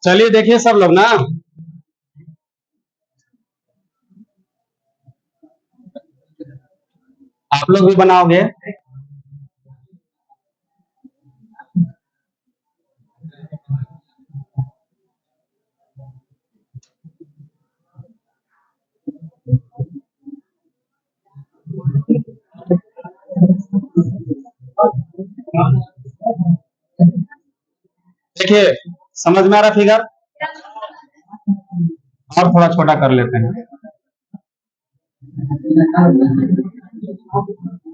चलिए देखिए सब लोग ना, आप लोग भी बनाओगे। देखिए, समझ में आ रहा फिगर? और थोड़ा छोटा कर लेते हैं।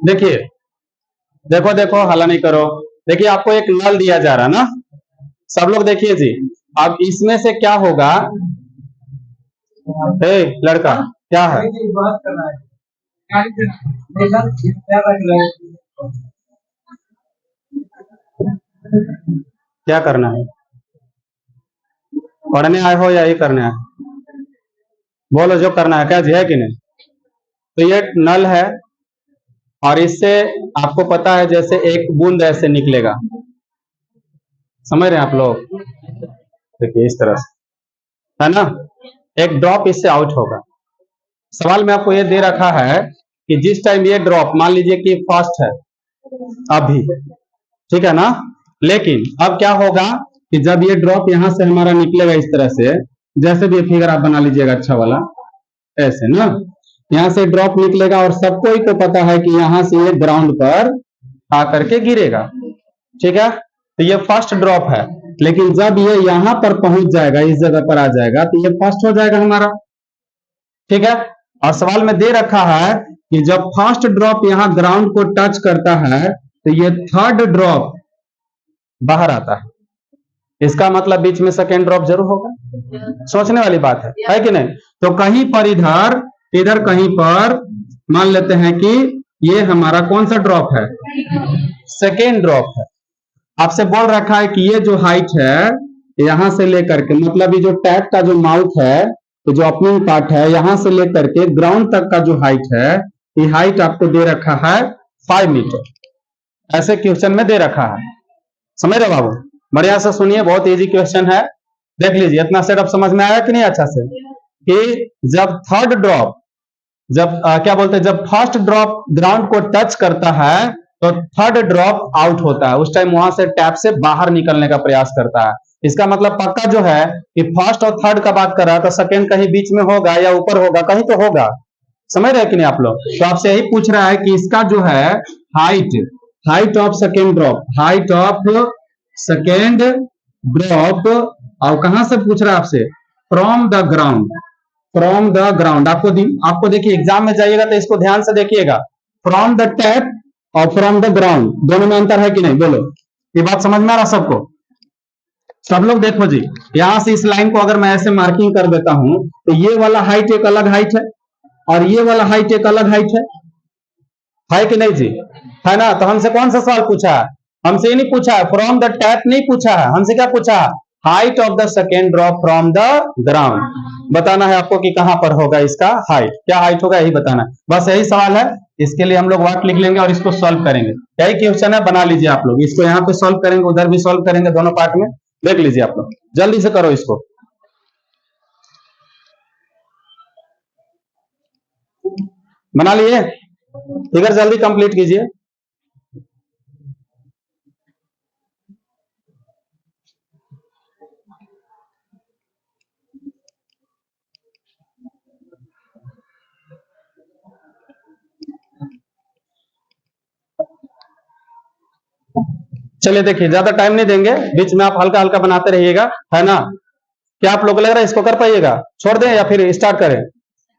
देखिए, देखो देखो, हल्ला नहीं करो। देखिए, आपको एक नल दिया जा रहा है ना, सब लोग देखिए जी। अब इसमें से क्या होगा? ए लड़का, क्या है? क्या करना है? पढ़ने आए हो या ये करने आए? बोलो जो करना है, क्या जी है कि नहीं? तो ये नल है, और इससे आपको पता है जैसे एक बूंद ऐसे निकलेगा, समझ रहे हैं आप लोग? देखिए इस तरह से, है ना? एक ड्रॉप इससे आउट होगा। सवाल में आपको ये दे रखा है कि जिस टाइम ये ड्रॉप, मान लीजिए कि फर्स्ट है अभी, ठीक है ना? लेकिन अब क्या होगा कि जब ये ड्रॉप यहां से हमारा निकलेगा इस तरह से, जैसे भी फिगर आप बना लीजिएगा अच्छा वाला, ऐसे ना, यहां से ड्रॉप निकलेगा और सबको ही को पता है कि यहां से ये ग्राउंड पर आकर के गिरेगा, ठीक है? तो ये फर्स्ट ड्रॉप है, लेकिन जब ये यहां पर पहुंच जाएगा, इस जगह पर आ जाएगा, तो ये फर्स्ट हो जाएगा हमारा, ठीक है? और सवाल में दे रखा है कि जब फर्स्ट ड्रॉप यहां ग्राउंड को टच करता है तो ये थर्ड ड्रॉप बाहर आता है, इसका मतलब बीच में सेकेंड ड्रॉप जरूर होगा। सोचने वाली बात है कि नहीं? तो कहीं पर इधर इधर कहीं पर मान लेते हैं कि ये हमारा कौन सा ड्रॉप है? सेकेंड ड्रॉप है। आपसे बोल रखा है कि ये जो हाइट है यहां से लेकर के, मतलब ये जो टैग का जो माउथ है, तो जो ओपनिंग पार्ट है, यहां से लेकर के ग्राउंड तक का जो हाइट है, ये हाइट आपको दे रखा है 5 मीटर। ऐसे क्वेश्चन में दे रखा है, समझ रहे बाबू? बढ़िया से सुनिए, बहुत इजी क्वेश्चन है, देख लीजिए। इतना सेटअप समझ में आया कि नहीं अच्छा से? कि जब थर्ड ड्रॉप, जब क्या बोलते हैं, जब फर्स्ट ड्रॉप ग्राउंड को टच करता है तो थर्ड ड्रॉप आउट होता है, उस टाइम वहां से टैप से बाहर निकलने का प्रयास करता है। इसका मतलब पक्का जो है कि फर्स्ट और थर्ड का बात कर रहा है, तो सेकेंड कहीं बीच में होगा या ऊपर होगा, कहीं तो होगा। समझ रहे कि नहीं आप लोग? तो आपसे यही पूछ रहा है कि इसका जो है height, height of second drop, height of second drop, और कहां से पूछ रहा है आपसे? From the ground, from the ground. आपको देखिए एग्जाम में जाइएगा तो इसको ध्यान से देखिएगा, फ्रॉम द टैप और फ्रॉम द ग्राउंड दोनों में अंतर है कि नहीं? बोलो, ये बात समझ में आ रहा सबको? सब लोग देखो जी, यहां से इस लाइन को अगर मैं ऐसे मार्किंग कर देता हूं तो ये वाला हाइट एक अलग हाइट है और ये वाला हाइट एक अलग हाइट है कि नहीं जी? है ना? तो हमसे कौन सा सवाल पूछा है? हमसे ये नहीं पूछा है, फ्रॉम द टैप नहीं पूछा है, हमसे क्या पूछा है? Height of the second drop from the ground. बताना है आपको कि कहां पर होगा इसका हाइट, क्या हाइट होगा, यही बताना है। बस यही सवाल है, इसके लिए हम लोग वाट लिख लेंगे और इसको सॉल्व करेंगे। यही क्वेश्चन है, बना लीजिए आप लोग इसको, यहाँ पे सॉल्व करेंगे, उधर भी सॉल्व करेंगे, दोनों पार्ट में देख लीजिए आप लोग, जल्दी से करो इसको। बना लिए फिगर, जल्दी कंप्लीट कीजिए। चलिए देखिए, ज्यादा टाइम नहीं देंगे, बीच में आप हल्का हल्का बनाते रहिएगा, है ना? क्या आप लोग लग रहा है इसको कर पाइएगा? छोड़ दें या फिर स्टार्ट करें?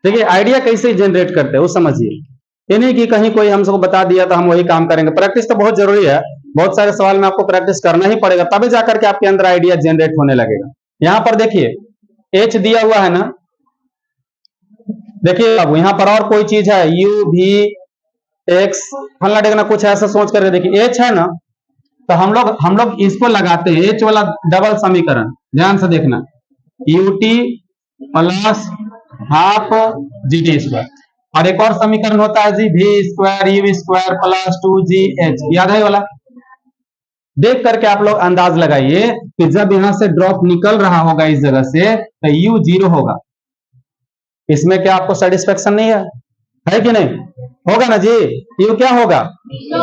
देखिए आइडिया कैसे जनरेट करते हैं वो समझिए, ये नहीं कि कहीं कोई हमको बता दिया तो हम वही काम करेंगे। प्रैक्टिस तो बहुत जरूरी है, बहुत सारे सवाल में आपको प्रैक्टिस करना ही पड़ेगा, तभी जाकर के आपके अंदर आइडिया जनरेट होने लगेगा। यहाँ पर देखिए एच दिया हुआ है ना, देखिए अब यहाँ पर और कोई चीज है, यू भी एक्स फलना ढेकना कुछ ऐसा सोच करके देखिए, एच है ना, तो हम लोग इसको लगाते हैं, एच वाला डबल समीकरण, ध्यान से देखना, you t plus half g t square, और एक और समीकरण होता है जी, भी square you square plus 2 ji H, याद है वाला? देख करके आप लोग अंदाज लगाइए कि जब यहां से ड्रॉप निकल रहा होगा इस जगह से तो यू 0 होगा। इसमें क्या आपको सेटिस्फेक्शन नहीं है कि नहीं? होगा ना जी? यू क्या होगा?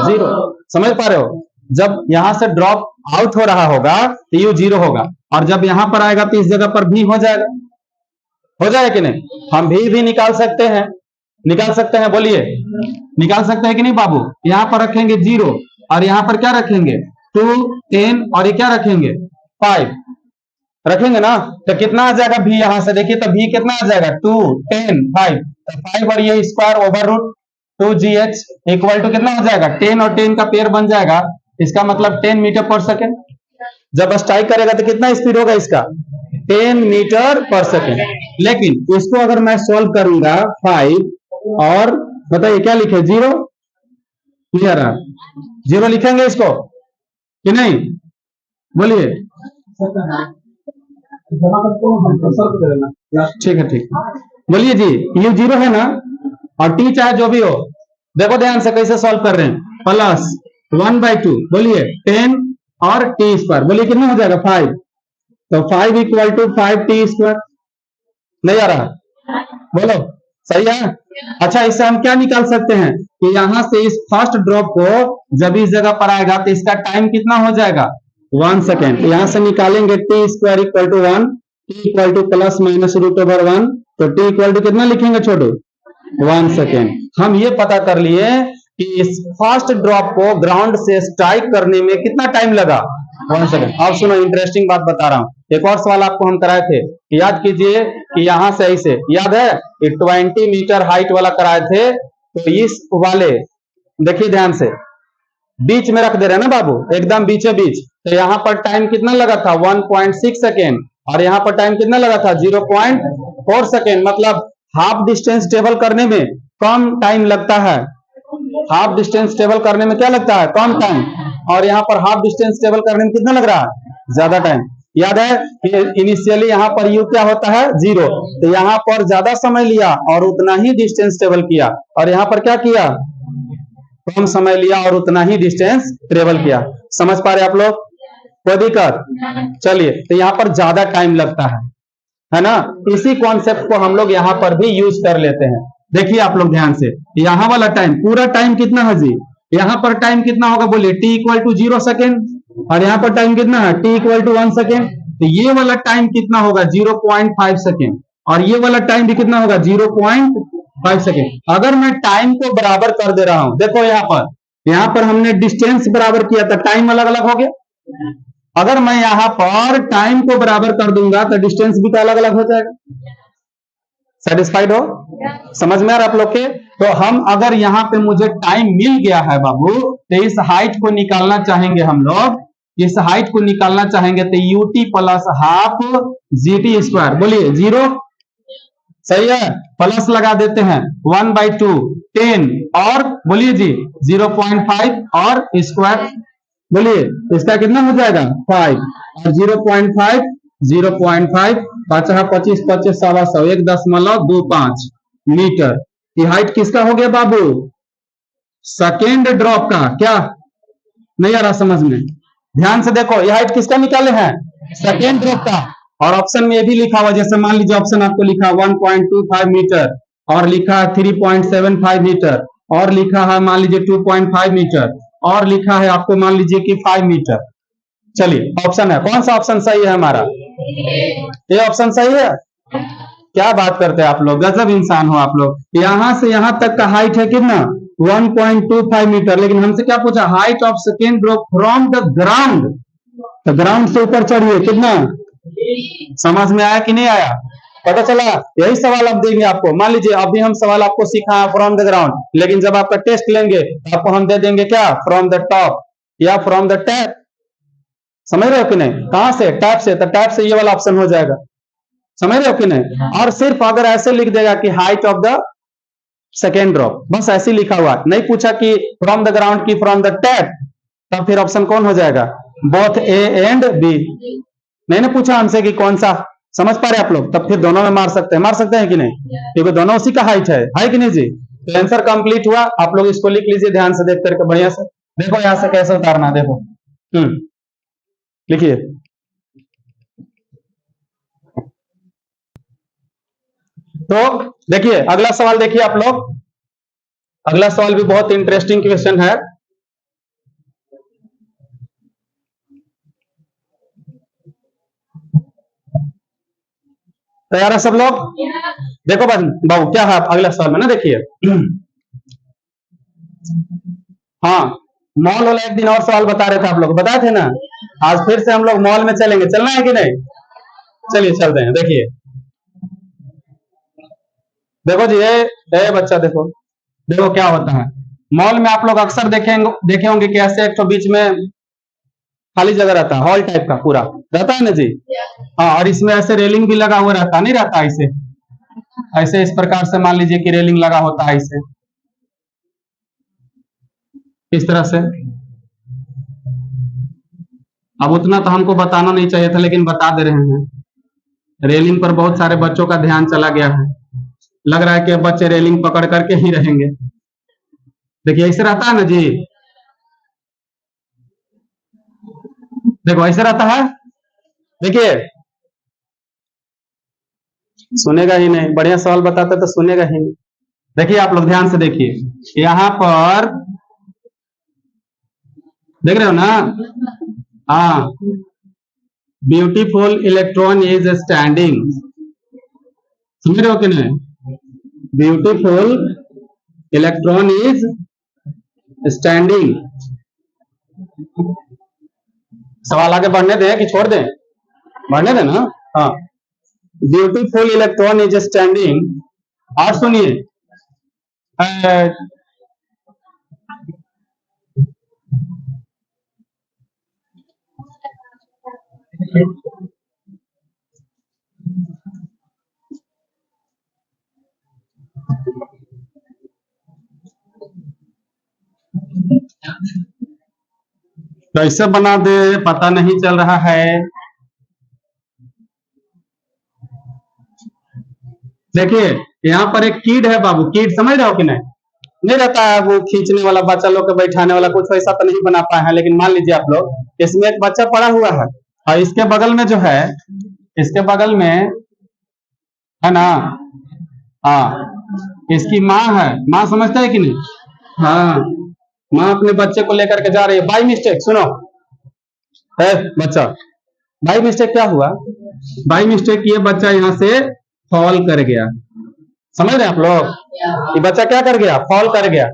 0। समझ पा रहे हो? जब यहां से ड्रॉप आउट हो रहा होगा तो यू 0 होगा, और जब यहां पर आएगा तो इस जगह पर भी हो जाएगा। हो जाएगा कि नहीं? हम भी निकाल सकते हैं, निकाल सकते हैं, बोलिए निकाल सकते हैं कि नहीं बाबू? यहां पर रखेंगे 0 और यहां पर क्या रखेंगे 2 10 और ये क्या रखेंगे 5 रखेंगे ना, तो कितना आ जाएगा भी? यहां से देखिए तो भी कितना आ जाएगा 2 10 5, तो 5 और ये square over root 2gh equal to कितना हो जाएगा 10 और 10 का पेयर बन जाएगा, इसका मतलब 10 मीटर पर सेकेंड। जब स्ट्राइक करेगा तो कितना स्पीड होगा इसका 10 मीटर पर सेकेंड। लेकिन इसको अगर मैं सॉल्व करूंगा 5 और बताइए क्या लिखे 0, क्लियर है? 0 लिखेंगे इसको कि नहीं? बोलिए ठीक है, ठीक है, बोलिए जी यू 0 है ना, और टी चाहे जो भी हो। देखो ध्यान से कैसे सॉल्व कर रहे हैं, प्लस 1/2 बोलिए 10 और टी स्क्वायर, बोलिए कितना हो जाएगा 5, तो 5 इक्वल टू 5t स्क्वायर। नहीं आ रहा? बोलो सही है? अच्छा, इससे हम क्या निकाल सकते हैं कि यहां से इस फर्स्ट ड्रॉप को जब इस जगह पर आएगा तो इसका टाइम कितना हो जाएगा 1 सेकेंड। यहां से निकालेंगे T square equal to 1, T equal to plus minus root over 1, तो टी इक्वल टू कितना लिखेंगे छोटू 1 सेकेंड। हम ये पता कर लिए कि इस फर्स्ट ड्रॉप को ग्राउंड से स्ट्राइक करने में कितना टाइम लगा 1 सेकेंड। अब सुनो इंटरेस्टिंग बात बता रहा हूं, एक और सवाल आपको हम कराए थे, याद कीजिए कि यहां से ऐसे याद है 20 मीटर हाइट वाला कराए थे, तो इस वाले देखिए ध्यान से बीच में रख दे रहे हैं ना बाबू, एकदम बीचों बीच, तो यहां पर टाइम कितना लगा था 1.6 सेकेंड, और यहां पर टाइम कितना लगा था 0.4 सेकेंड। मतलब हाफ डिस्टेंस ट्रेवल करने में कम टाइम लगता है, हाफ डिस्टेंस ट्रेवल करने में क्या लगता है कम टाइम, और यहाँ पर हाफ डिस्टेंस ट्रेवल करने में कितना लग रहा है ज्यादा टाइम। याद है कि इनिशियली यहाँ पर यू क्या होता है 0, तो यहाँ पर ज्यादा समय लिया और उतना ही डिस्टेंस ट्रेवल किया, और यहाँ पर क्या किया कम समय लिया और उतना ही डिस्टेंस ट्रेवल किया। समझ पा रहे आप लोग? कोई दिक्कत? चलिए, तो यहाँ पर ज्यादा टाइम लगता है ना? इसी कॉन्सेप्ट को हम लोग यहाँ पर भी यूज कर लेते हैं। देखिए आप लोग ध्यान से, यहाँ वाला टाइम पूरा टाइम कितना है जी, यहाँ पर टाइम कितना होगा बोलिए t इक्वल टू 0 सेकेंड, और यहाँ पर टाइम कितना है t इक्वल टू 1 सेकेंड, तो ये वाला टाइम कितना होगा 0.5 सेकेंड, और ये वाला टाइम भी कितना होगा 0.5 सेकेंड। अगर मैं टाइम को बराबर कर दे रहा हूं, देखो यहाँ पर हमने डिस्टेंस बराबर किया था, टाइम अलग अलग हो गया। अगर मैं यहाँ पर टाइम को बराबर कर दूंगा तो डिस्टेंस भी तो अलग अलग हो जाएगा। सेटिस्फाइड हो? समझ में आ रहा आप लोग के? तो हम अगर यहाँ पे मुझे टाइम मिल गया है बाबू, तो इस हाइट को निकालना चाहेंगे हम लोग, इस हाइट को निकालना चाहेंगे तो UT plus half GT square, बोलिए 0 सही है, प्लस लगा देते हैं 1/2 10 और बोलिए जी 0.5 और स्क्वायर, बोलिए इसका कितना हो जाएगा 5 और 0.5 0.5 5 25 25 125 1.25 मीटर। ये हाइट किसका हो गया बाबू? सेकेंड ड्रॉप का। क्या नहीं आ रहा समझ में? ध्यान से देखो, ये हाइट किसका निकाले हैं सेकेंड ड्रॉप का, और ऑप्शन में ये भी लिखा हुआ, जैसे मान लीजिए ऑप्शन आपको लिखा 1.25 मीटर, और लिखा है 3.75 मीटर, और लिखा है मान लीजिए 2.5 मीटर, और लिखा है आपको मान लीजिए कि 5 मीटर। चलिए ऑप्शन है, कौन सा ऑप्शन सही है हमारा? ये ऑप्शन सही है। क्या बात करते हैं आप लोग, गजब इंसान हो आप लोग। यहां से यहां तक का हाइट है कितना 1.25 मीटर, लेकिन हमसे क्या पूछा height of second drop from the ground, तो ग्राउंड से ऊपर चढ़िए कितना। समझ में आया कि नहीं आया? पता चला? यही सवाल आप देंगे आपको। मान लीजिए अभी हम सवाल आपको सिखा फ्रॉम द ग्राउंड, लेकिन जब आपका टेस्ट लेंगे तो आपको हम दे देंगे क्या फ्रॉम द टॉप या फ्रॉम द टैप। समझ रहे हो कि नहीं? कहां से? टैप से, तो टैप से ये वाला ऑप्शन हो जाएगा। समझ रहे हो कि नहीं? और सिर्फ अगर ऐसे लिख देगा कि height of the second drop, बस ऐसे लिखा हुआ, नहीं पूछा कि फ्रॉम द ग्राउंड की फ्रॉम द टैप, तब फिर ऑप्शन कौन हो जाएगा? Both A and B. नहीं ना पूछा हमसे कि कौन सा। समझ पा रहे आप लोग? तब फिर दोनों में मार सकते हैं कि नहीं? क्योंकि दोनों उसी का हाइट है कि नहीं जी? तो आंसर कंप्लीट हुआ। आप लोग इसको लिख लीजिए ध्यान से देख करके बढ़िया से। देखो यहां से कैसे उतारना, देखो लिखिए। तो देखिए अगला सवाल, देखिए आप लोग, अगला सवाल भी बहुत इंटरेस्टिंग क्वेश्चन है। तैयार है सब लोग? देखो बाबू क्या है अगला सवाल में ना, देखिए। हाँ, मॉल वाला एक दिन और सवाल बता रहे थे आप लोग, बताए थे ना। आज फिर से हम लोग मॉल में चलेंगे, चलना है कि नहीं? चलिए चलते हैं। देखिए देखो जी, ये बच्चा देखो, देखो क्या होता है मॉल में। आप लोग अक्सर देखे होंगे कि ऐसे एक तो बीच में खाली जगह रहता है, हॉल टाइप का पूरा रहता है ना जी। हाँ, और इसमें ऐसे रेलिंग भी लगा हुआ रहता, नहीं रहता ऐसे? ऐसे इस प्रकार से मान लीजिए कि रेलिंग लगा होता है ऐसे, इस तरह से। अब उतना तो हमको बताना नहीं चाहिए था, लेकिन बता दे रहे हैं। रेलिंग पर बहुत सारे बच्चों का ध्यान चला गया है। लग रहा है कि अब बच्चे रेलिंग पकड़ करके ही रहेंगे। देखिए ऐसे रहता है ना जी, देखो ऐसे रहता है। देखिए सुनेगा ही नहीं, बढ़िया सवाल बताते तो सुनेगा ही नहीं। देखिए आप लोग ध्यान से देखिए, यहां पर देख रहे हो ना? हाँ, ब्यूटीफुल इलेक्ट्रॉन इज स्टैंडिंग, समझ रहे हो कि नहीं? Beautiful electron is standing. सवाल आगे बढ़ने दें कि छोड़ दें? बढ़ने दें ना। हाँ, ब्यूटीफुल इलेक्ट्रॉन इज स्टैंडिंग। और सुनिए, कैसे बना दे पता नहीं चल रहा है। देखिए यहाँ पर एक कीड है बाबू, कीड समझ रहे हो कि नहीं? नहीं रहता है वो खींचने वाला, बच्चा लोग को बैठाने वाला, कुछ वैसा तो नहीं बना पाए हैं। लेकिन मान लीजिए आप लोग, इसमें एक बच्चा पड़ा हुआ है और इसके बगल में जो है, इसके बगल में है ना, हाँ, इसकी माँ है। माँ समझता है कि नहीं? हाँ, माँ अपने बच्चे को लेकर के जा रही है। बाई मिस्टेक, सुनो है बच्चा, बाई मिस्टेक क्या हुआ? बाई मिस्टेक ये बच्चा यहाँ से फॉल कर गया। समझ रहे हैं आप लोग? ये बच्चा क्या कर गया? फॉल कर गया।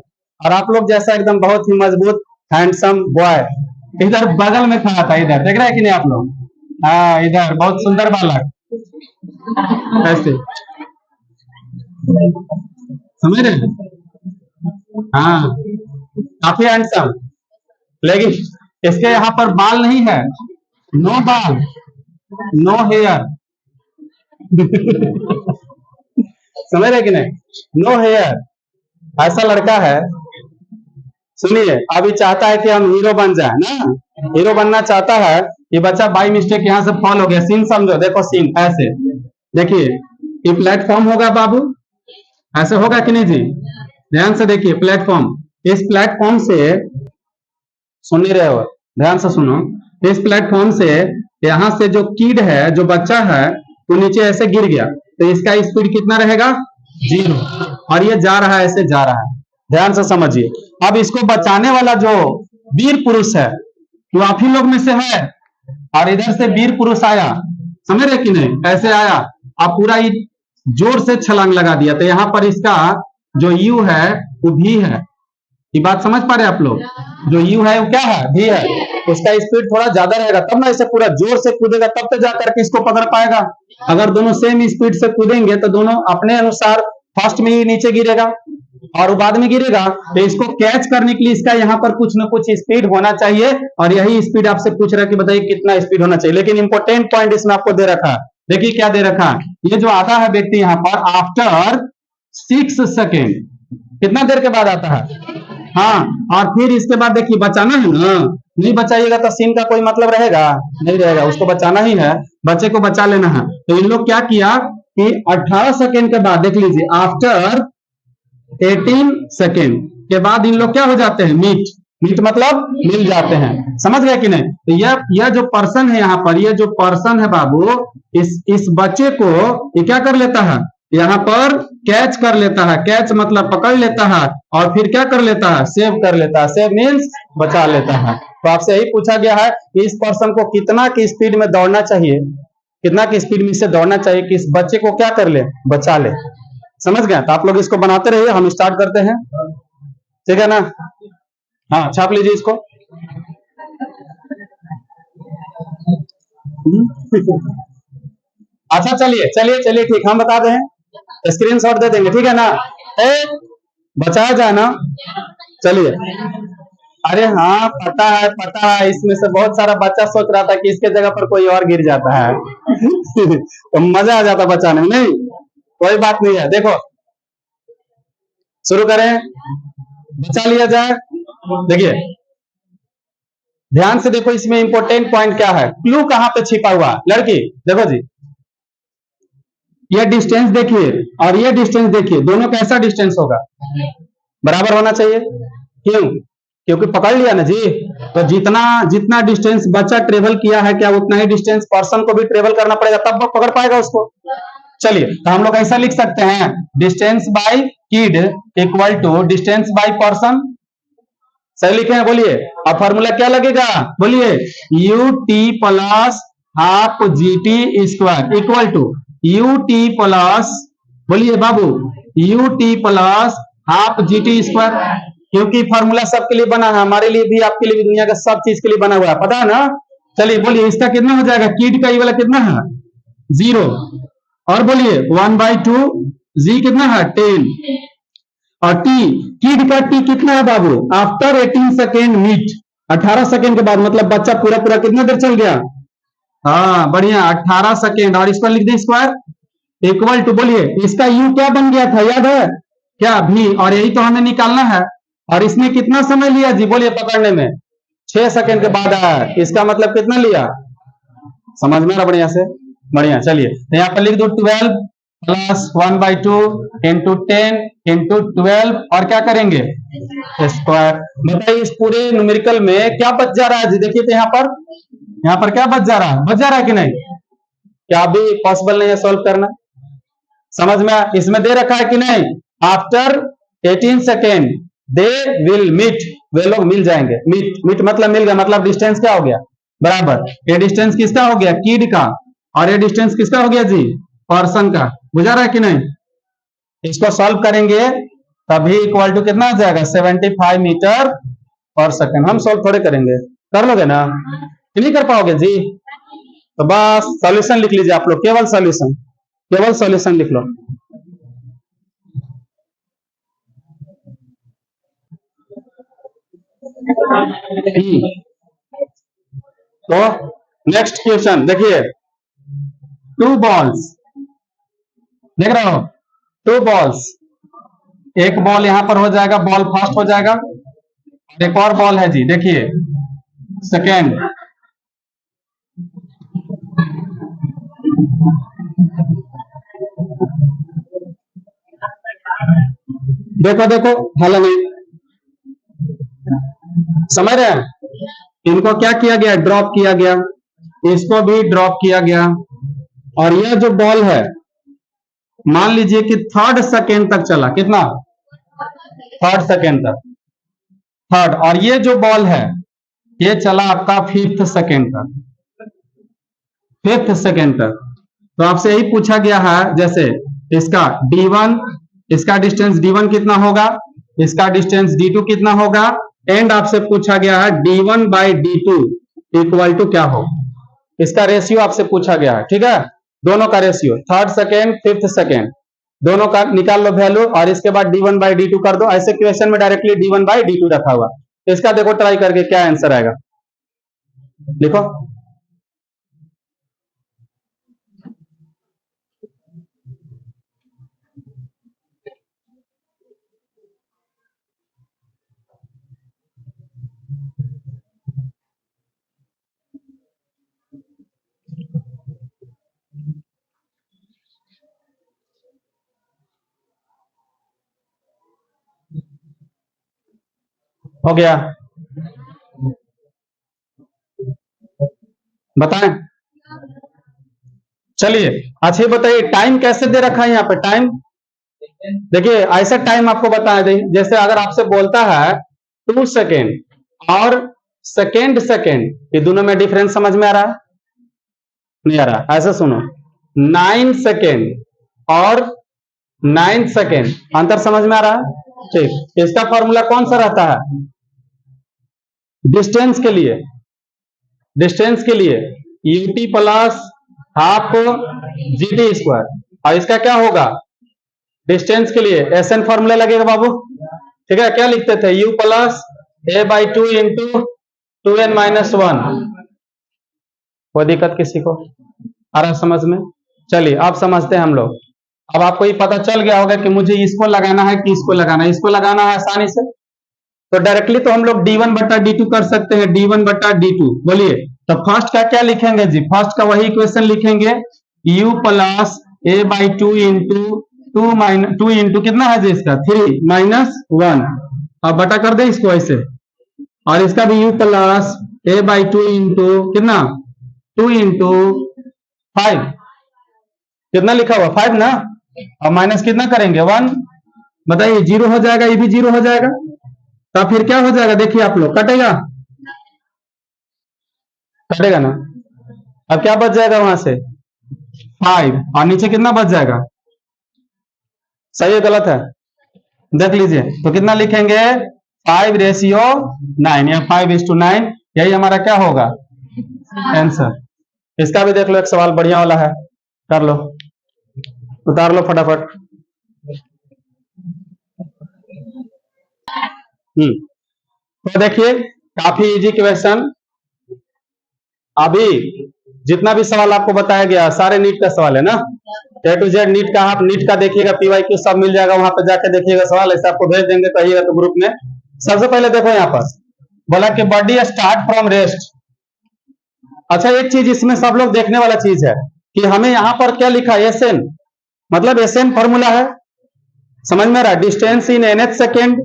और आप लोग जैसा एकदम बहुत ही मजबूत हैंडसम बॉय इधर बगल में खड़ा था, इधर देख रहे हैं कि नहीं आप लोग? हाँ, इधर बहुत सुंदर बालक ऐसे, समझ रहे हैं? हाँ, काफी हैंडसम, लेकिन इसके यहाँ पर बाल नहीं है, नो बाल, नो हेयर। समझ रहे कि नहीं? नो हेयर, ऐसा लड़का है। सुनिए, अभी चाहता है कि हम हीरो बन जाए ना, हीरो बनना चाहता है। ये बच्चा बाई मिस्टेक यहाँ से फॉल हो गया। सीन समझो, देखो सीन ऐसे, देखिए ये प्लेटफॉर्म होगा बाबू, ऐसे होगा कि नहीं जी? ध्यान से देखिए प्लेटफॉर्म, इस प्लेटफॉर्म से, सुन नहीं रहे हो? ध्यान से सुनो। इस प्लेटफॉर्म से यहाँ से जो कीड है, जो बच्चा है, वो नीचे ऐसे गिर गया, तो इसका स्पीड कितना रहेगा? 0। और ये जा रहा है, ऐसे जा रहा है। ध्यान से समझिए। अब इसको बचाने वाला जो वीर पुरुष है, वो आप ही लोग में से है। और इधर से वीर पुरुष आया, समझ रहे कि नहीं? ऐसे आया, अब पूरा ही जोर से छलांग लगा दिया। तो यहाँ पर इसका जो यू है वो भी है। ये बात समझ पा रहे आप लोग? जो यू है वो क्या है? भी है। उसका स्पीड थोड़ा ज्यादा रहेगा, तब ना इसे पूरा जोर से कूदेगा, तब तो जाकर के इसको पकड़ पाएगा। अगर दोनों सेम स्पीड से कूदेंगे तो दोनों अपने अनुसार फर्स्ट में ही नीचे गिरेगा और वो बाद में गिरेगा। तो इसको कैच करने के लिए इसका यहाँ पर कुछ ना कुछ स्पीड होना चाहिए, और यही स्पीड आपसे पूछ रहा है कि बताइए कितना स्पीड होना चाहिए। लेकिन इंपॉर्टेंट पॉइंट इसमें आपको दे रखा है, देखिए क्या दे रखा है। ये जो आता है व्यक्ति यहाँ पर आफ्टर 6 सेकेंड, कितना देर के बाद आता है? हाँ, और फिर इसके बाद देखिए बचाना है ना, नहीं बचाइएगा तो सीन का कोई मतलब रहेगा नहीं रहेगा, उसको बचाना ही है, बच्चे को बचा लेना है। तो इन लोग क्या किया कि 18 सेकेंड के बाद, देख लीजिए, आफ्टर 18 सेकेंड के बाद इन लोग क्या हो जाते हैं? मीट मीट मतलब मिल जाते हैं, समझ गए कि नहीं। तो यह जो पर्सन है यहाँ पर, ये जो पर्सन है बाबू, इस बच्चे को ये क्या कर लेता है, यहाँ पर कैच कर लेता है। कैच मतलब पकड़ लेता है और फिर क्या कर लेता है, सेव कर लेता है। सेव मीन्स बचा लेता है। तो आपसे यही पूछा गया है कि इस पर्सन को कितना की स्पीड में दौड़ना चाहिए, कितना की स्पीड में इसे दौड़ना चाहिए कि इस बच्चे को क्या कर ले, बचा ले। समझ गए। तो आप लोग इसको बनाते रहिए, हम स्टार्ट करते हैं, ठीक है ना। हाँ, छाप लीजिए इसको। अच्छा, चलिए चलिए चलिए, ठीक, हम बता दें, स्क्रीन शॉट दे देंगे, ठीक है ना। ए, बचाया जाए ना। चलिए। अरे हाँ, पता है पता है, इसमें से बहुत सारा बच्चा सोच रहा था कि इसके जगह पर कोई और गिर जाता है तो मजा आ जाता बचाने में। नहीं, कोई बात नहीं है। देखो, शुरू करें, बचा लिया जाए। देखिए, ध्यान से देखो, इसमें इंपॉर्टेंट पॉइंट क्या है, क्लू कहां पे छिपा हुआ है। लड़की देखो जी, ये डिस्टेंस देखिए और ये डिस्टेंस देखिए, दोनों का ऐसा डिस्टेंस होगा, बराबर होना चाहिए। क्यों? क्योंकि पकड़ लिया ना जी, तो जितना जितना डिस्टेंस बच्चा ट्रेवल किया है, क्या उतना ही डिस्टेंस पर्सन को भी ट्रेवल करना पड़ेगा, तब वो पकड़ पाएगा उसको। चलिए, तो हम लोग ऐसा लिख सकते हैं, distance by kid equal to distance by person. सही लिखे हैं, बोलिए। अब फॉर्मूला क्या लगेगा, बोलिए। U t plus half g t square equal to u t plus, बोलिए बाबू, u t plus half g t square. क्योंकि फॉर्मूला सबके लिए बना है, हमारे लिए भी, आपके लिए भी, दुनिया का सब चीज के लिए बना हुआ है, पता है ना। चलिए बोलिए, इसका कितना हो जाएगा, किड का ये वाला कितना है, 0। और बोलिए 1/2, जी कितना है 10, और टी, किड का टी कितना है बाबू, आफ्टर 18 सेकेंड मीट, 18 सेकेंड के बाद, मतलब बच्चा पूरा पूरा कितना देर चल गया, हाँ बढ़िया, 18 सेकेंड। और इस पर लिख दे स्क्वायर इक्वल टू, बोलिए इसका यू क्या बन गया था, याद है क्या, भी, और यही तो हमें निकालना है। और इसने कितना समय लिया जी, बोलिए पकड़ने में, 6 सेकेंड के बाद आया, इसका मतलब कितना लिया, समझ में आ बढ़िया से, बढ़िया। चलिए, तो यहाँ पर लिख दो 12 प्लस 1/2 इंटू 10 इंटू 12, और क्या करेंगे, स्क्वायर। बताइए इस पूरे न्यूमेरिकल में क्या बच जा रहा है जी, देखिए तो यहाँ पर क्या बच जा रहा है, बच जा रहा है कि नहीं, क्या अभी पॉसिबल नहीं है सॉल्व करना, समझ में इसमें दे रखा है कि नहीं, after 18 second they will meet, वे लोग मिल जाएंगे। मीट मीट मतलब मिल गया, मतलब डिस्टेंस क्या हो गया, बराबर। ये डिस्टेंस किसका हो गया, किड का, और ये डिस्टेंस किसका हो गया जी, पर्सन का। बुझा रहा है कि नहीं। इसको सॉल्व करेंगे तभी इक्वल टू कितना आ जाएगा, 75 मीटर पर सेकेंड। हम सॉल्व थोड़े करेंगे, कर लोगे ना, नहीं कर पाओगे जी, तो बस सॉल्यूशन लिख लीजिए आप लोग, केवल सॉल्यूशन, केवल सॉल्यूशन लिख लो। तो नेक्स्ट क्वेश्चन देखिए, 2 बॉल्स, देख रहे हो, 2 बॉल्स, एक बॉल यहां पर हो जाएगा, बॉल फर्स्ट हो जाएगा, एक और बॉल है जी, देखिए सेकेंड। देखो देखो, हेलो नहीं समझ रहे हैं, इनको क्या किया गया, ड्रॉप किया गया, इसको भी ड्रॉप किया गया, और यह जो बॉल है, मान लीजिए कि 3rd सेकेंड तक चला, कितना, 3rd सेकेंड तक, थर्ड, और ये जो बॉल है ये चला आपका 5th सेकेंड तक, 5th सेकेंड तक। तो आपसे यही पूछा गया है, जैसे इसका D1, इसका डिस्टेंस D1 कितना होगा, इसका डिस्टेंस D2 कितना होगा, एंड आपसे पूछा गया है D1/D2 इक्वल टू क्या हो, इसका रेशियो आपसे पूछा गया है, ठीक है। दोनों का ratio, 3rd second 5th second, दोनों का निकाल लो वैल्यू, और इसके बाद D1/D2 कर दो। ऐसे क्वेश्चन में डायरेक्टली D1/D2 रखा हुआ, तो इसका देखो ट्राई करके क्या आंसर आएगा, लिखो। हो गया, बताएं। चलिए अच्छा ये बताइए टाइम कैसे दे रखा है यहाँ पे टाइम। देखिए ऐसा टाइम आपको बताया जैसे अगर आपसे बोलता है 2 सेकेंड और सेकेंड सेकेंड, ये दोनों में डिफरेंस समझ में आ रहा है नहीं आ रहा। ऐसा सुनो 9 सेकेंड और 9 सेकेंड अंतर समझ में आ रहा है। ठीक, इसका फॉर्मूला कौन सा रहता है डिस्टेंस के लिए। डिस्टेंस के लिए UT plus half GT square, और इसका क्या होगा डिस्टेंस के लिए एस एन फॉर्मूला लगेगा बाबू। ठीक है, क्या लिखते थे u plus A by 2 into 2n minus 1। कोई दिक्कत किसी को आ रहा समझ में। चलिए अब समझते हैं हम लोग। अब आपको ये पता चल गया होगा कि मुझे इसको लगाना है कि इसको लगाना है। इसको लगाना है आसानी से, तो डायरेक्टली तो हम लोग d1 बटा d2 कर सकते हैं। d1 बटा d2 बोलिए, तो फर्स्ट का क्या लिखेंगे जी। फर्स्ट का वही इक्वेशन लिखेंगे u plus A by 2 into 2 into कितना है जी इसका 3 माइनस 1। अब बटा कर दे इसको ऐसे, और इसका भी u plus A by 2 into कितना 2 इंटू 5, कितना लिखा हुआ 5 ना, और माइनस कितना करेंगे 1। बताइए जीरो हो जाएगा, ये भी जीरो हो जाएगा, तो फिर क्या हो जाएगा देखिए आप लोग, कटेगा कटेगा ना। अब क्या बच जाएगा वहां से 5, और नीचे कितना बच जाएगा। सही है गलत है देख लीजिए, तो कितना लिखेंगे 5 रेशियो 9 या 5:9, यही हमारा क्या होगा आंसर। इसका भी देख लो, एक सवाल बढ़िया वाला है, कर लो उतार लो फटाफट। तो देखिए काफी इजी क्वेश्चन। अभी जितना भी सवाल आपको बताया गया सारे नीट का सवाल है ना, ए टू जेड नीट का। आप नीट का देखिएगा, पीवाईक्यू सब मिल जाएगा, वहां पर जाकर देखिएगा सवाल, ऐसे आपको भेज देंगे, कहिएगा तो ग्रुप में। सबसे पहले देखो यहाँ पर बोला कि बॉडी स्टार्ट फ्रॉम रेस्ट। अच्छा एक चीज इसमें सब लोग देखने वाला चीज है कि हमें यहाँ पर क्या लिखा है एस एन, मतलब एस एन फॉर्मूला है, समझ में आ रहा है, डिस्टेंस इन एनएच सेकेंड।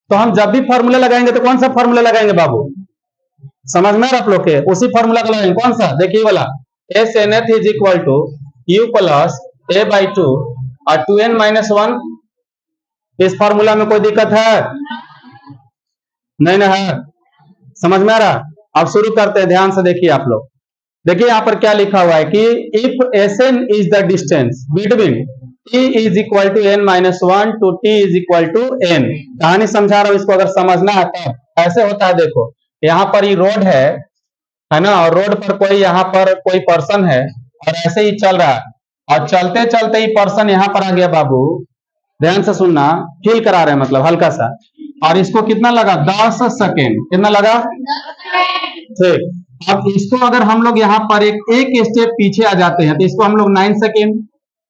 तो हम जब भी फॉर्मूला लगाएंगे तो कौन सा फॉर्मूला लगाएंगे बाबू, समझ में आ रहा आप लोग के, उसी फॉर्मूला को लगाएंगे। कौन सा देखिए वाला, S N H is equal to U plus A by 2 और 2n माइनस 1। इस फॉर्मूला में कोई दिक्कत है नहीं ना है, समझ में आ रहा। अब शुरू करते हैं, ध्यान से देखिए आप लोग। देखिए यहाँ पर क्या लिखा हुआ है कि if S N is the distance between t is equal to n minus 1 to t is equal to n। कहानी समझा रहा हूं, इसको अगर समझना है तो ऐसे होता है। देखो यहाँ पर ये रोड है ना, और रोड पर कोई यहाँ पर कोई पर्सन है और ऐसे ही चल रहा है, और चलते चलते ही पर्सन यहाँ पर आ गया बाबू, ध्यान से सुनना, फील करा रहे हैं मतलब हल्का सा, और इसको कितना लगा 10 सेकेंड, कितना लगा ठीक। अब इसको अगर हम लोग यहाँ पर एक स्टेप पीछे आ जाते हैं तो इसको हम लोग 9 सेकेंड,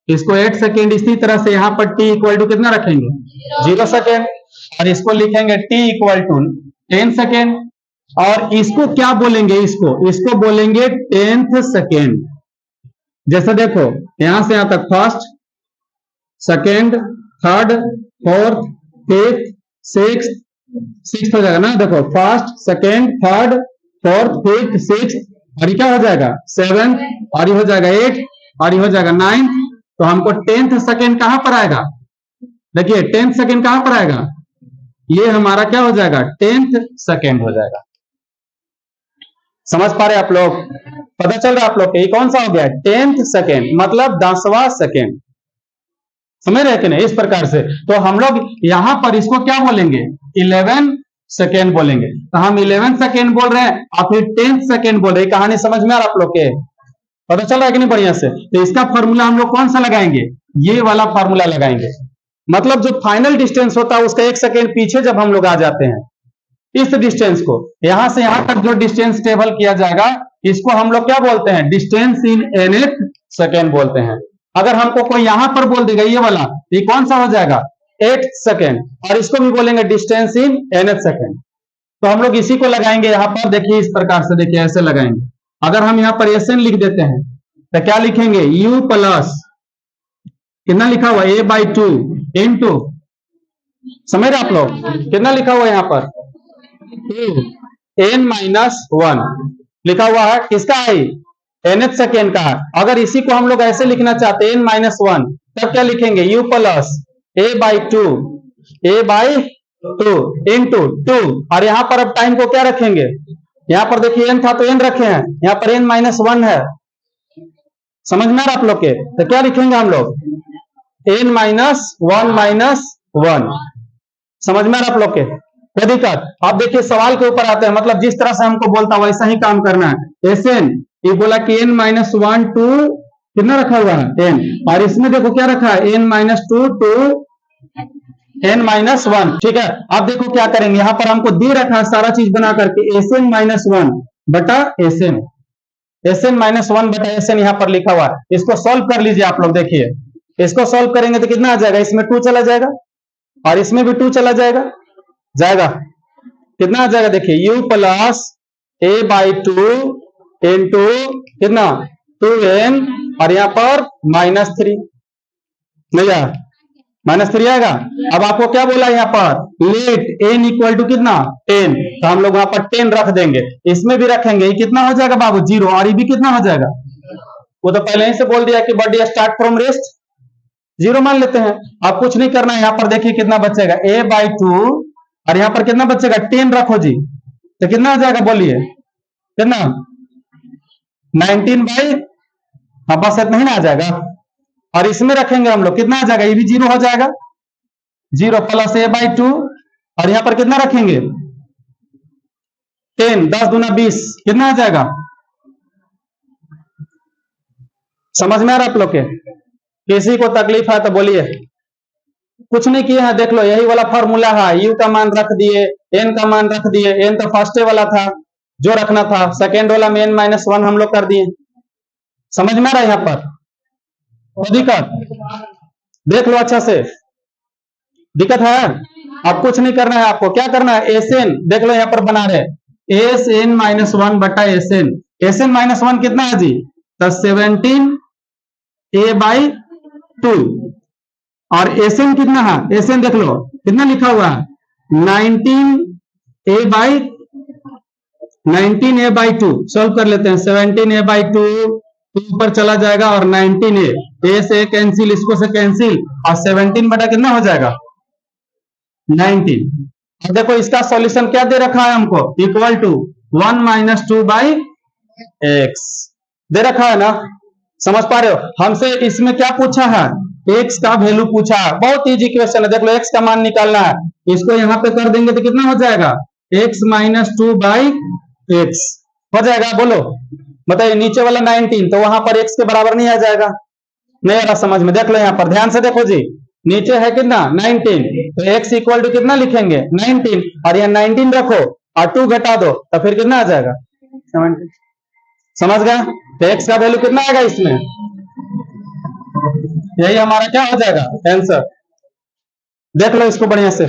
इसको 8 सेकेंड, इसी तरह से यहाँ पर t इक्वल टू कितना रखेंगे 0 सेकेंड, और इसको लिखेंगे t इक्वल टू 10 सेकेंड, और इसको क्या बोलेंगे, इसको बोलेंगे 10th सेकेंड। जैसे देखो यहां से यहां तक first second third fourth fifth sixth हो जाएगा ना। देखो first second third fourth fifth sixth, और ये क्या हो जाएगा 7, और ये हो जाएगा 8, और ये हो जाएगा 9। तो हमको 10th सेकेंड कहां पर आएगा, देखिए 10th सेकेंड कहां पर आएगा, ये हमारा क्या हो जाएगा 10th सेकेंड हो जाएगा। समझ पा रहे आप लोग, पता चल रहा है आप लोग, ये कौन सा हो गया 10th सेकेंड, मतलब 10वां सेकेंड, समझ रहे कि नहीं। इस प्रकार से तो हम लोग यहां पर इसको क्या बोलेंगे 11 सेकेंड बोलेंगे। तो हम 11 सेकेंड बोल रहे हैं और फिर 10th सेकेंड बोल रहे हैं। कहानी समझ में आ रहा आप लोग के, पता चल रहा है कि नहीं बढ़िया से। तो इसका फॉर्मूला हम लोग कौन सा लगाएंगे, ये वाला फॉर्मूला लगाएंगे, मतलब जो फाइनल डिस्टेंस होता है उसका 1 सेकेंड पीछे जब हम लोग आ जाते हैं, इस डिस्टेंस को यहां से यहां तक जो डिस्टेंस टेबल किया जाएगा, इसको हम लोग क्या बोलते हैं डिस्टेंस इन nth सेकेंड बोलते हैं। अगर हमको कोई यहां पर बोल देगा ये वाला, ये कौन सा हो जाएगा 8th सेकेंड, और इसको भी बोलेंगे डिस्टेंस इन nth सेकेंड। तो हम लोग इसी को लगाएंगे यहां पर, देखिए इस प्रकार से, देखिए ऐसे लगाएंगे। अगर हम यहां पर एस एन लिख देते हैं तो क्या लिखेंगे u प्लस कितना लिखा हुआ a बाई 2 इंटू, समझ रहे आप लोग कितना लिखा हुआ है यहां पर n माइनस 1, लिखा हुआ है, किसका आई, nth सेकेंड का है। अगर इसी को हम लोग ऐसे लिखना चाहते हैं n-1, तब क्या लिखेंगे, u प्लस a/2 इंटू 2, और यहां पर अब टाइम को क्या रखेंगे, यहां पर देखिए n था तो n रखे हैं, यहां पर n-1 है, समझ में आ रहा आप लोग के, तो क्या लिखेंगे हम लोग, n-1 समझ में आ रहा आप लोग के, कोई दिक्कत। अब देखिए सवाल के ऊपर आते हैं, मतलब जिस तरह से हमको बोलता वैसा ही काम करना है। Sn ये बोला कि n-1 टू कितना रखा हुआ है n, और इसमें देखो क्या रखा है n-2 टू n-1, ठीक है। अब देखो क्या करेंगे, यहां पर हमको दे रखा है सारा चीज बना करके Sn-1 बटा Sn, Sn-1 बटा Sn यहां पर लिखा हुआ है। इसको सॉल्व कर लीजिए आप लोग, देखिए इसको सॉल्व करेंगे तो कितना आ जाएगा, इसमें 2 चला जाएगा और इसमें भी 2 चला जाएगा, कितना आ जाएगा, देखिए u प्लस a/2 इंटू कितना 2n, और यहां पर -3 नहीं आया, -3 आएगा। अब आपको क्या बोला यहाँ पर, लेट n इक्वल टू कितना 10, तो हम लोग वहां पर 10 रख देंगे, इसमें भी रखेंगे, ये कितना हो जाएगा बाबू 0, और ये भी कितना हो जाएगा, वो तो पहले ही से बोल दिया कि बॉडी स्टार्ट फ्रॉम रेस्ट, 0 मान लेते हैं। अब कुछ नहीं करना है, यहाँ पर देखिए कितना बचेगा a/2, और यहाँ पर कितना बचेगा 10 रखो जी, तो कितना आ जाएगा बोलिए, कितना 19 बाई, हाँ बस इतना ही ना आ जाएगा, और इसमें रखेंगे हम लोग कितना आ जाएगा, ये भी 0 हो जाएगा, 0 प्लस a/2, और यहां पर कितना रखेंगे 10, 10 दूना 20, कितना आ जाएगा, समझ में आ रहा आप लोग के, किसी को तकलीफ है तो बोलिए। कुछ नहीं किए हैं, देख लो यही वाला फॉर्मूला है, u का मान रख दिए, n का मान रख दिए, n तो फर्स्ट वाला था जो रखना था, सेकेंड वाला में n-1 हम लोग कर दिए, समझ में आ रहा है, यहाँ पर कोई दिक्कत, देख लो अच्छा से, दिक्कत है। अब कुछ नहीं करना है, आपको क्या करना है, Sn देख लो यहाँ पर बना रहे Sn-1 बटा Sn, Sn-1 कितना है जी, तो 17a/2, और Sn कितना है, Sn देख लो कितना लिखा हुआ है 19a/2, सॉल्व कर लेते हैं, 17a/2 ऊपर चला जाएगा और 19a, a से कैंसिल, इसको से कैंसिल, और 17 बटा कितना हो जाएगा 19। अब देखो इसका सॉल्यूशन क्या दे रखा है हमको, इक्वल टू 1 - 2/x दे रखा है ना, समझ पा रहे हो। हमसे इसमें क्या पूछा है, x का वैल्यू पूछा है, बहुत इजी क्वेश्चन है, देख लो x का मान निकालना है, इसको यहाँ पे कर देंगे तो कितना हो जाएगा x - 2/x हो जाएगा, बोलो बताइए, नीचे वाला 19 तो वहां पर x के बराबर नहीं आ जाएगा, नहीं आ रहा समझ में, देख लो यहाँ पर ध्यान से देखो जी, नीचे है कितना 19, तो x इक्वल टू कितना लिखेंगे 19, और यहाँ 19 रखो और 2 घटा दो तो फिर कितना आ जाएगा 17, समझ गए, तो x का वैल्यू कितना आएगा इसमें, यही हमारा क्या हो जाएगा आंसर, देख लो इसको बढ़िया से।